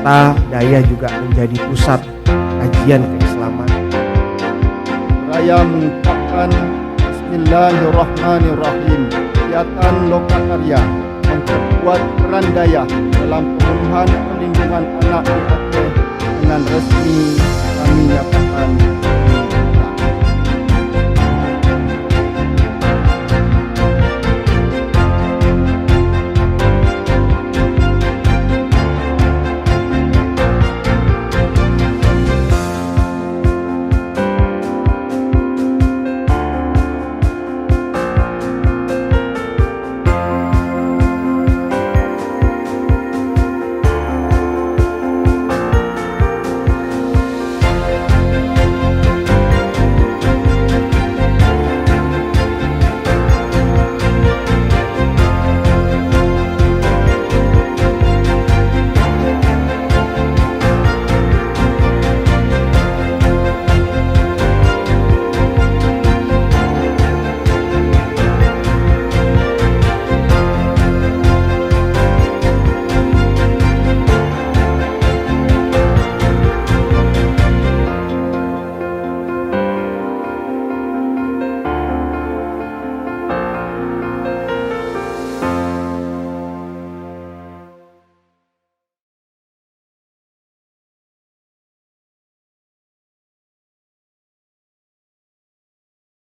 serta Daya juga menjadi pusat kajian keislaman. Saya mengucapkan Bismillahirrahmanirrahim. Kegiatan Lokakarya memperkuat peran Daya dalam pemenuhan perlindungan anak di Aceh dengan resmi kami nyatakan